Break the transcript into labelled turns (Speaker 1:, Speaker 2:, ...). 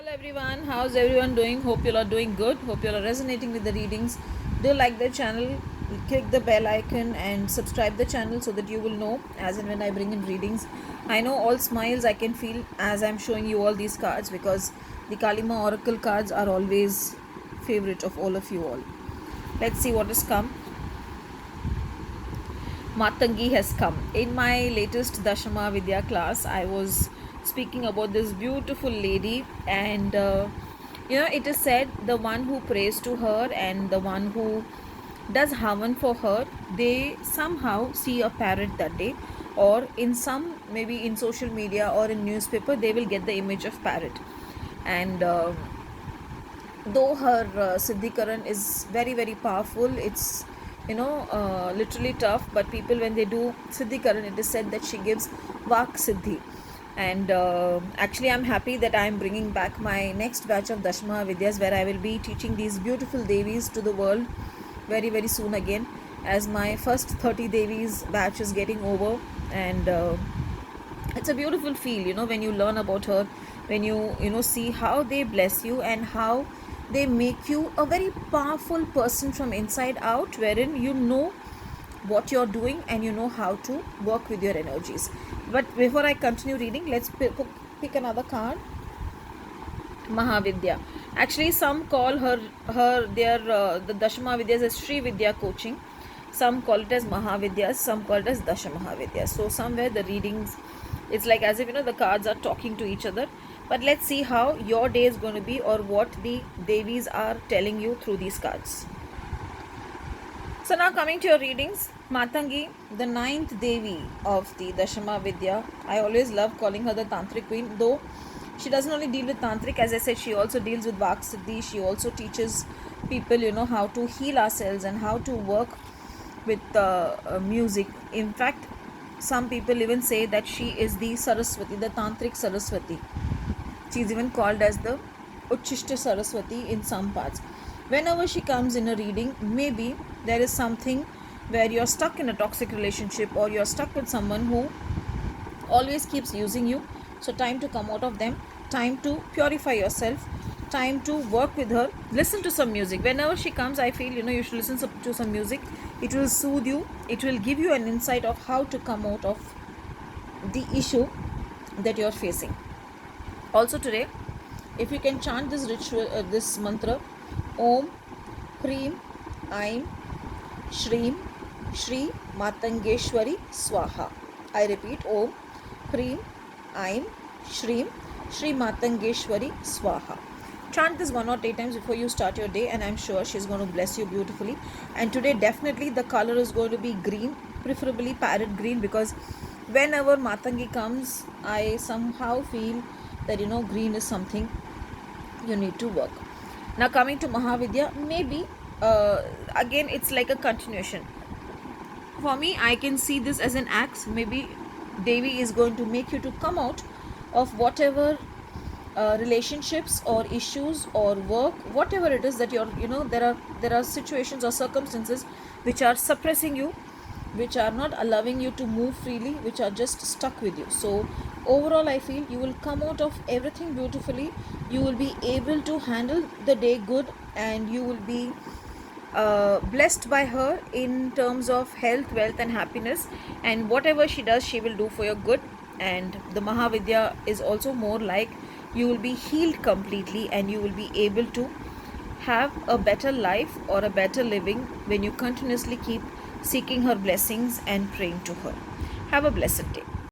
Speaker 1: Hello everyone, how's everyone doing? Hope you all are doing good. Hope you all are resonating with the readings. Do like the channel, click the bell icon and subscribe the channel so that you will know as and when I bring in readings. I know all smiles I can feel as I'm showing you all these cards because the Kalima Oracle cards are always favorite of all of you all. Let's see what has come. Matangi has come. In my latest Dashama Vidya class, I was speaking about this beautiful lady, and it is said the one who prays to her and the one who does havan for her, they somehow see a parrot that day, or in some maybe in social media or in newspaper, they will get the image of parrot. And though her siddhikaran is very very powerful, it's literally tough, but people when they do siddhikaran, it is said that she gives vak siddhi. And actually I'm happy that I'm bringing back my next batch of Dashma Vidyas, where I will be teaching these beautiful devis to the world very very soon again, as my first 30 devis batch is getting over. And it's a beautiful feel, when you learn about her, when you see how they bless you and how they make you a very powerful person from inside out, wherein you know what you're doing and you know how to work with your energies. But before I continue reading, let's pick another card. Mahavidya. Actually, some call her the Dashama Vidyas as Sri Vidya coaching. Some call it as Mahavidyas, some call it as Dasha Mahavidyas. So somewhere the readings, it's like as if the cards are talking to each other. But let's see how your day is going to be, or what the Devis are telling you through these cards. So now coming to your readings, Matangi, the ninth Devi of the Dashama Vidya. I always love calling her the Tantric Queen, though she doesn't only deal with Tantric. As I said, she also deals with Vak Siddhi. She also teaches people, how to heal ourselves and how to work with music. In fact, some people even say that she is the Saraswati, the Tantric Saraswati. She is even called as the Uchishta Saraswati in some parts. Whenever she comes in a reading, maybe there is something where you're stuck in a toxic relationship, or you're stuck with someone who always keeps using you. So time to come out of them, time to purify yourself, time to work with her. Listen to some music. Whenever she comes, I feel you should listen to some music. It will soothe you. It will give you an insight of how to come out of the issue that you're facing. Also today, if you can chant this ritual, this mantra, Om Hreem Aim Shreem Shri Matangeshwari Swaha. I repeat, Om Hreem Aim Shreem Shri Matangeshwari Swaha. Chant this 1 or 8 times before you start your day, and I'm sure she's going to bless you beautifully. And today definitely the color is going to be green, preferably parrot green, because whenever Matangi comes, I somehow feel that green is something you need to work. Now coming to Mahavidya, maybe again it's like a continuation. For me, I can see this as an axe. Maybe Devi is going to make you to come out of whatever relationships or issues or work, whatever it is that you're, there are situations or circumstances which are suppressing you, which are not allowing you to move freely, which are just stuck with you. So overall, I feel you will come out of everything beautifully. You will be able to handle the day good, and you will be blessed by her in terms of health, wealth and happiness. And whatever she does, she will do for your good. And the Mahavidya is also more like you will be healed completely, and you will be able to have a better life or a better living when you continuously keep seeking her blessings and praying to her. Have a blessed day.